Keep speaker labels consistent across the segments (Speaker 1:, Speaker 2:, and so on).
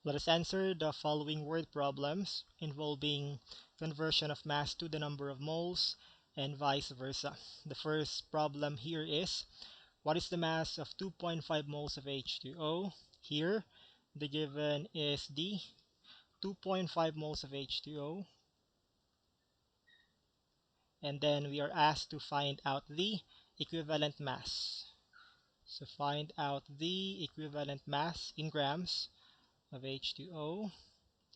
Speaker 1: Let us answer the following word problems involving conversion of mass to the number of moles and vice versa. The first problem here is, what is the mass of 2.5 moles of H2O? Here, the given is the 2.5 moles of H2O, and then we are asked to find out the equivalent mass. So find out the equivalent mass in grams of H2O.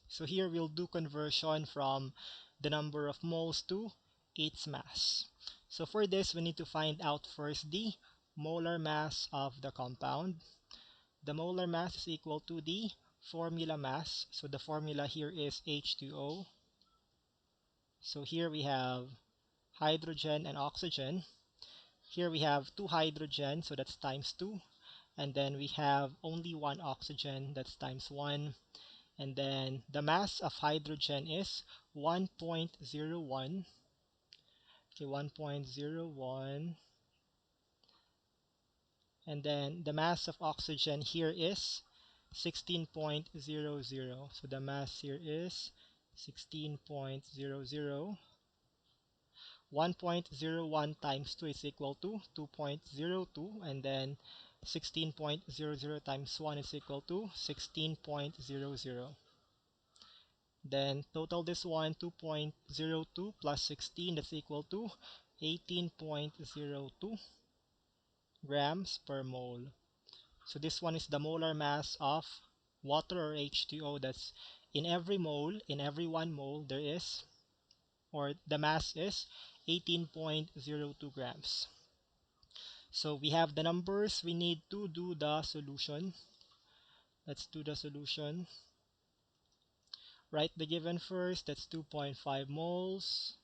Speaker 1: So here we'll do conversion from the number of moles to its mass. So for this, we need to find out first the molar mass of the compound. The molar mass is equal to the formula mass. So the formula here is H2O. So here we have hydrogen and oxygen. Here we have two hydrogen, so that's times 2. And then we have only one oxygen, that's times 1. And then the mass of hydrogen is 1.01. Okay, 1.01. And then the mass of oxygen here is 16.00. So the mass here is 16.00. 1.01 times 2 is equal to 2.02, and then 16.00 times 1 is equal to 16.00. Then total this one, 2.02 plus 16, that's equal to 18.02 grams per mole. So this one is the molar mass of water or H2O. That's in every mole, in every 1 mole, there is, or the mass is 18.02 grams. So we have the numbers. We need to do the solution. Let's do the solution. Write the given first. That's 2.5 moles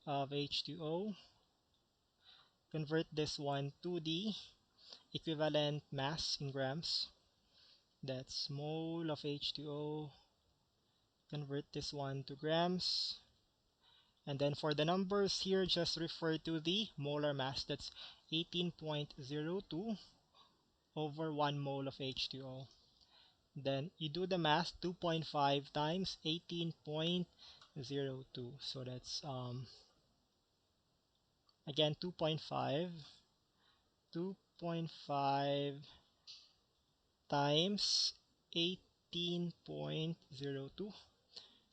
Speaker 1: of H2O. Convert this one to the equivalent mass in grams. That's mole of H2O. Convert this one to grams. And then for the numbers here, just refer to the molar mass. That's 18.02 over 1 mole of H2O. Then you do the math, 2.5 times 18.02. So that's again 2.5 times 18.02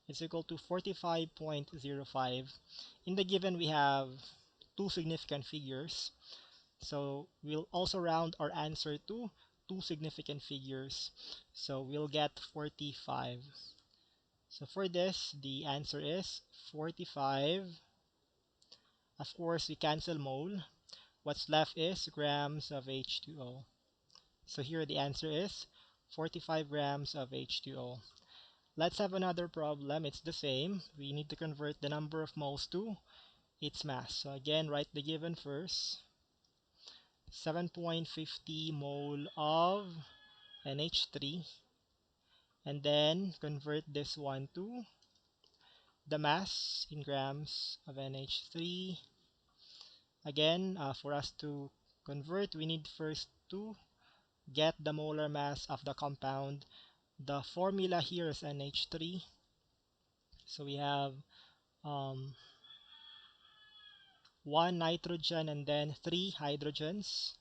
Speaker 1: is equal to 45.05. In the given, we have two significant figures. So we'll also round our answer to two significant figures. So we'll get 45. So for this, the answer is 45. Of course, we cancel mole. What's left is grams of H2O. So here the answer is 45 grams of H2O. Let's have another problem. It's the same. We need to convert the number of moles to its mass. So again, write the given first. 7.50 mole of NH3. And then convert this one to the mass in grams of NH3. Again, for us to convert, we need first to get the molar mass of the compound. The formula here is NH3. So we have 1 nitrogen and then 3 hydrogens.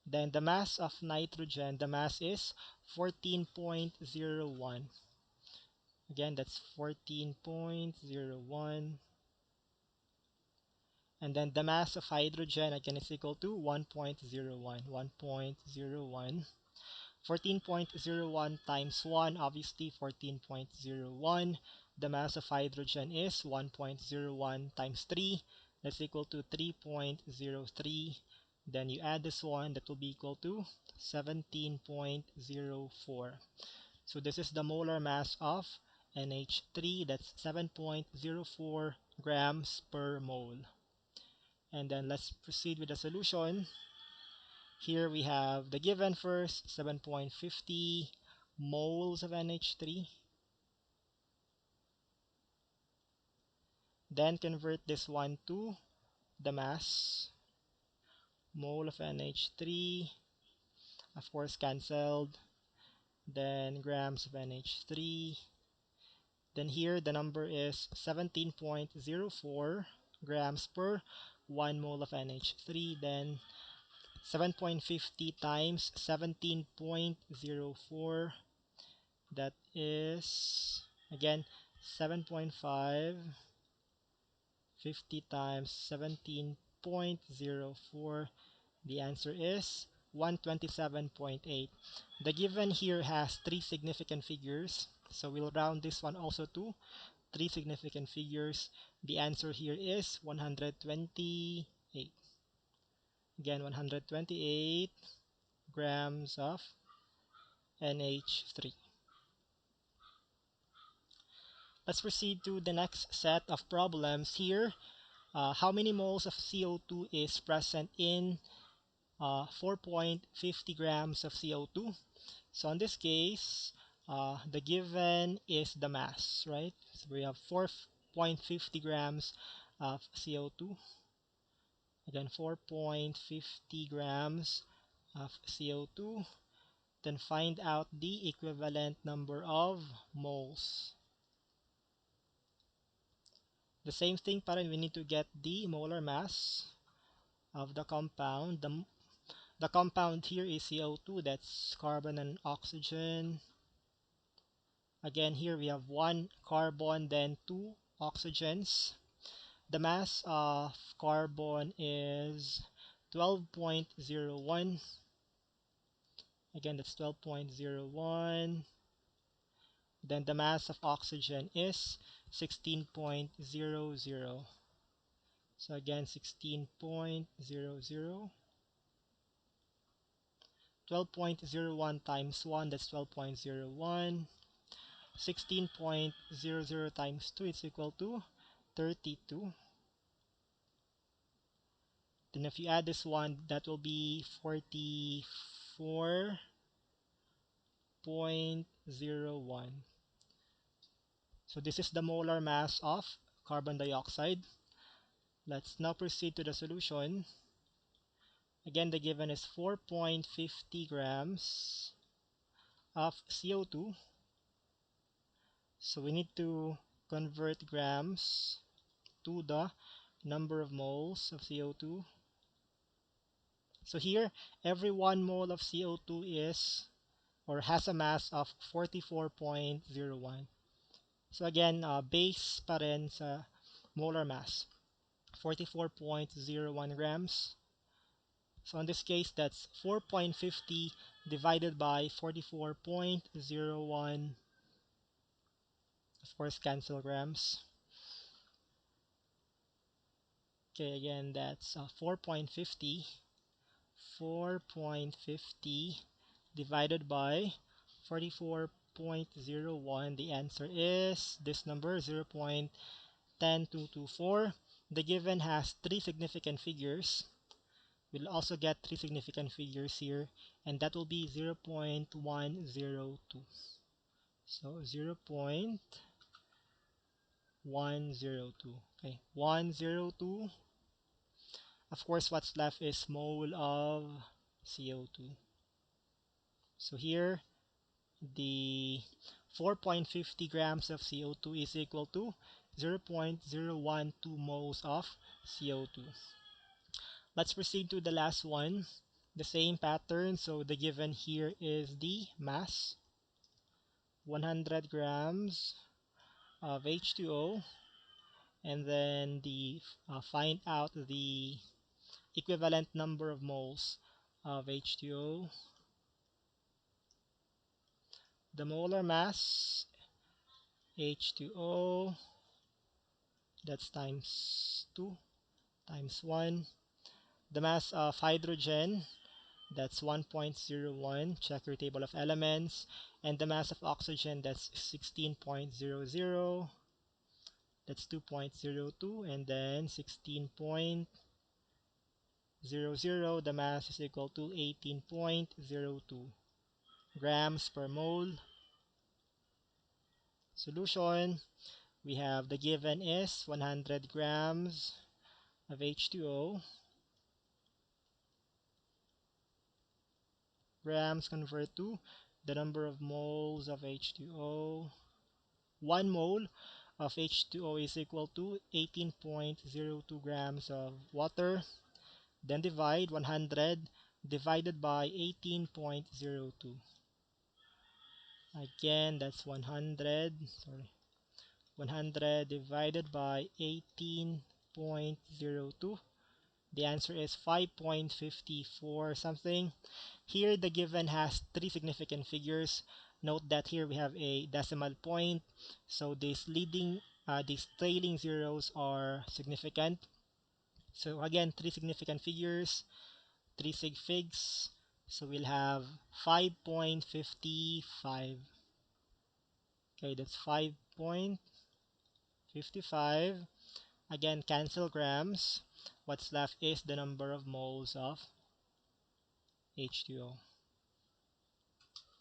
Speaker 1: Then the mass of nitrogen, the mass is 14.01. Again, that's 14.01. And then the mass of hydrogen again is equal to 1.01. 1.01. 14.01 times 1, obviously 14.01. The mass of hydrogen is 1.01 times 3. That's equal to 3.03. Then you add this one, that will be equal to 17.04. So this is the molar mass of NH3. That's 7.04 grams per mole. And then let's proceed with the solution. Here we have the given first, 7.50 moles of NH3. Then convert this one to the mass. Mole of NH3, of course cancelled. then grams of NH3. Then here the number is 17.04 grams per 1 mole of NH3. Then 7.50 times 17.04, that is again 7.5. 50 times 17.04, the answer is 127.8. The given here has three significant figures, so we'll round this one also to three significant figures. The answer here is 128. Again, 128 grams of NH3. Let's proceed to the next set of problems here. How many moles of CO2 is present in 4.50 grams of CO2? So in this case, the given is the mass, right? So we have 4.50 grams of CO2. Again, 4.50 grams of CO2. Then find out the equivalent number of moles. The same thing, parang we need to get the molar mass of the compound. The compound here is CO2, that's carbon and oxygen. Again, here we have one carbon, then two oxygens. The mass of carbon is 12.01. Again, that's 12.01. Then the mass of oxygen is 16.00. So again, 16.00. 12.01 times 1, that's 12.01. 16.00 times 2 is equal to 32. Then if you add this one, that will be 44.01. So this is the molar mass of carbon dioxide. Let's now proceed to the solution. Again, the given is 4.50 grams of CO2. So we need to convert grams to the number of moles of CO2. So here, every 1 mole of CO2 is or has a mass of 44.01. So again, base pa rin sa molar mass, 44.01 grams. So in this case, that's 4.50 divided by 44.01. Of course, cancel grams. Okay, again, that's 4.50 divided by 44.01. The answer is this number, 0.10224. The given has three significant figures. We'll also get three significant figures here, and that will be 0.102. So 0.102. Okay, 102. Of course, what's left is mole of CO2. So here, the 4.50 grams of CO2 is equal to 0.012 moles of CO2. Let's proceed to the last one. The same pattern. So the given here is the mass, 100 grams of H2O, and then the find out the equivalent number of moles of H2O. The molar mass, H2O, that's times 2 times 1. The mass of hydrogen, that's 1.01. Check your table of elements. And the mass of oxygen, that's 16.00. That's 2.02. And then 16.00. The mass is equal to 18.02 grams per mole. Solution, we have the given is 100 grams of H2O. Grams convert to the number of moles of H2O. 1 mole of H2O is equal to 18.02 grams of water. Then divide 100 divided by 18.02. Again, that's 100. Sorry. 100 divided by 18.02. The answer is 5.54 something. Here the given has three significant figures. Note that here we have a decimal point, so these trailing zeros are significant. So again, three significant figures, three sig figs. So we'll have 5.55. Okay, that's 5.55. Again, cancel grams. What's left is the number of moles of H2O.